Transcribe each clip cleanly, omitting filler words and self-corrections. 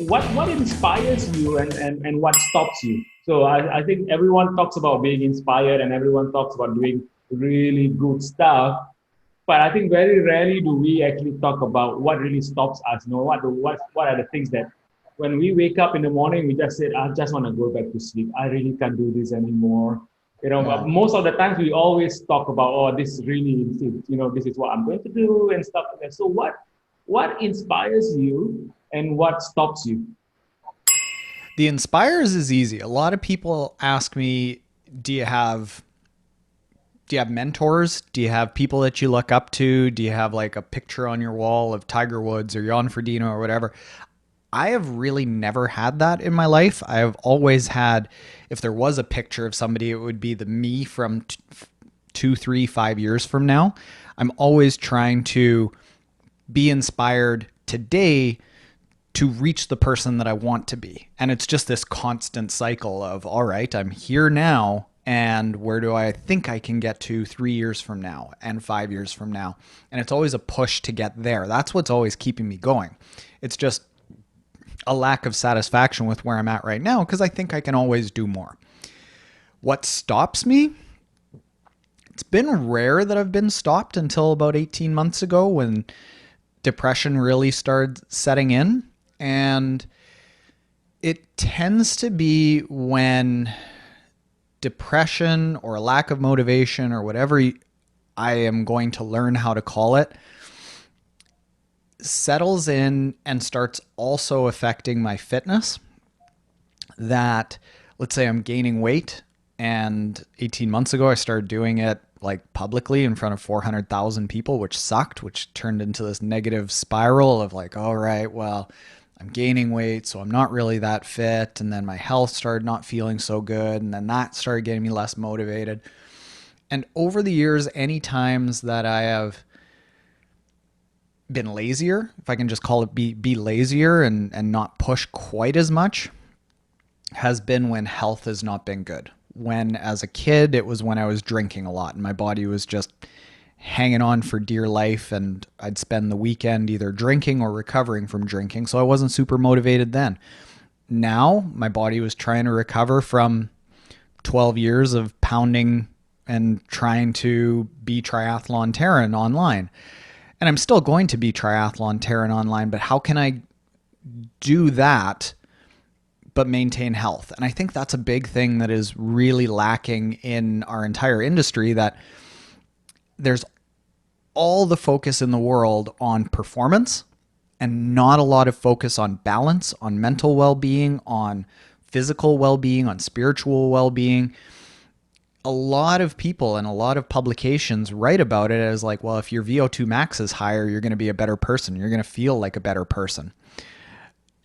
what inspires you and what stops you? So I think everyone talks about being inspired and everyone talks about doing really good stuff. But I think very rarely do we actually talk about what really stops us. You know, what are the things that when we wake up in the morning, we just say, I just want to go back to sleep. I really can't do this anymore. You know, but Yeah. most of the times we always talk about, oh, this really, this is what I'm going to do and stuff like that. So what inspires you and what stops you? The inspires is easy. A lot of people ask me, do you have do you have mentors? Do you have people that you look up to? Do you have like a picture on your wall of Tiger Woods or Jan Frodeno or whatever? I have really never had that in my life. I have always had, if there was a picture of somebody, it would be the me from 2, 3, 5 years from now. I'm always trying to be inspired today to reach the person that I want to be. And it's just this constant cycle of, all right, I'm here now. And where do I think I can get to 3 years from now and 5 years from now? And it's always a push to get there. That's what's always keeping me going. It's just a lack of satisfaction with where I'm at right now because I think I can always do more. What stops me? It's been rare that I've been stopped until about 18 months ago when depression really started setting in. And it tends to be when depression or a lack of motivation or whatever I am going to learn how to call it settles in and starts also affecting my fitness. That, let's say I'm gaining weight, and 18 months ago I started doing it like publicly in front of 400,000 people, which sucked, which turned into this negative spiral of like, all right, well, I'm gaining weight, so I'm not really that fit. And then my health started not feeling so good. And then that started getting me less motivated. And over the years, any times that I have been lazier, if I can just call it be lazier and not push quite as much, has been when health has not been good. When as a kid, it was when I was drinking a lot and my body was just hanging on for dear life, and I'd spend the weekend either drinking or recovering from drinking, so I wasn't super motivated then. Now my body was trying to recover from 12 years of pounding and trying to be Triathlon Taren online. And I'm still going to be Triathlon Taren online, but how can I do that but maintain health? And I think that's a big thing that is really lacking in our entire industry, that there's all the focus in the world on performance and not a lot of focus on balance, on mental well-being, on physical well-being, on spiritual well-being. A lot of people and a lot of publications write about it as like, well, if your VO2 max is higher, you're going to be a better person. You're going to feel like a better person.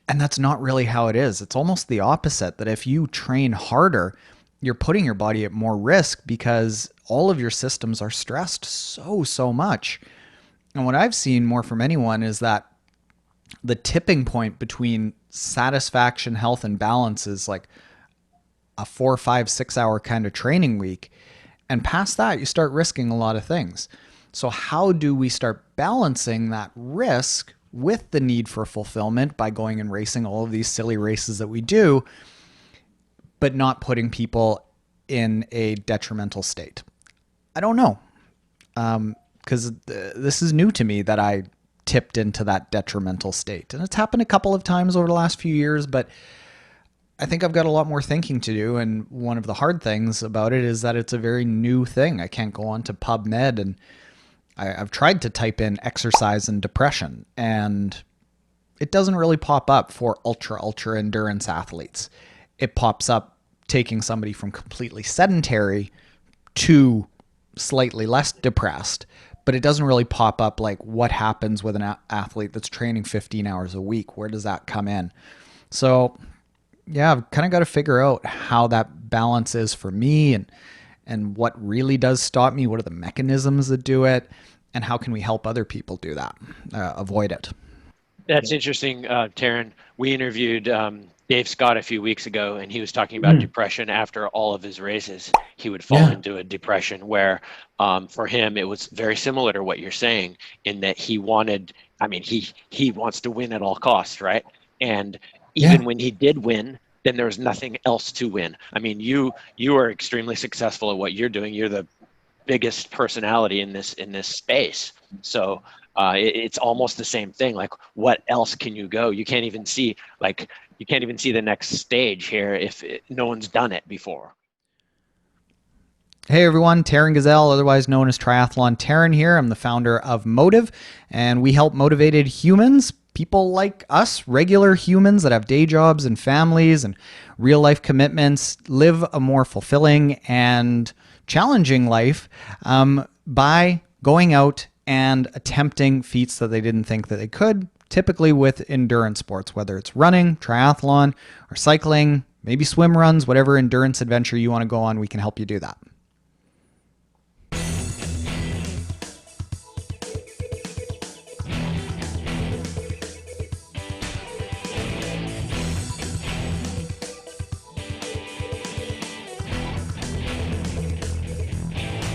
And that's not really how it is. It's almost the opposite, that if you train harder, you're putting your body at more risk because all of your systems are stressed so much. And what I've seen more from anyone is that the tipping point between satisfaction, health, and balance is like a 4, 5, 6 hour kind of training week. And past that, you start risking a lot of things. So how do we start balancing that risk with the need for fulfillment by going and racing all of these silly races that we do, but not putting people in a detrimental state? I don't know. Because this is new to me that I tipped into that detrimental state. And it's happened a couple of times over the last few years, but I think I've got a lot more thinking to do. And one of the hard things about it is that it's a very new thing. I can't go on to PubMed, and I've tried to type in exercise and depression, and it doesn't really pop up for ultra endurance athletes. It pops up taking somebody from completely sedentary to slightly less depressed, but it doesn't really pop up like what happens with an athlete that's training 15 hours a week. Where does that come in? So yeah, I've kind of got to figure out how that balance is for me, and what really does stop me. What are the mechanisms that do it, and how can we help other people do that, avoid it? That's interesting, Taryn. We interviewed Dave Scott a few weeks ago, and he was talking about Mm. depression after all of his races. He would fall Yeah. into a depression where, for him, it was very similar to what you're saying, in that he wanted, I mean, he wants to win at all costs, right? And even when he did win, then there was nothing else to win. I mean, you are extremely successful at what you're doing. You're the biggest personality in this space. So it's almost the same thing. Like, what else can you go? You can't even see the next stage here if no one's done it before. Hey everyone, Taren Gazelle, otherwise known as Triathlon Taren here. I'm the founder of Motive, and we help motivated humans, people like us, regular humans that have day jobs and families and real life commitments, live a more fulfilling and challenging life by going out and attempting feats that they didn't think that they could, typically with endurance sports, whether it's running, triathlon, or cycling, maybe swim runs, whatever endurance adventure you want to go on, we can help you do that.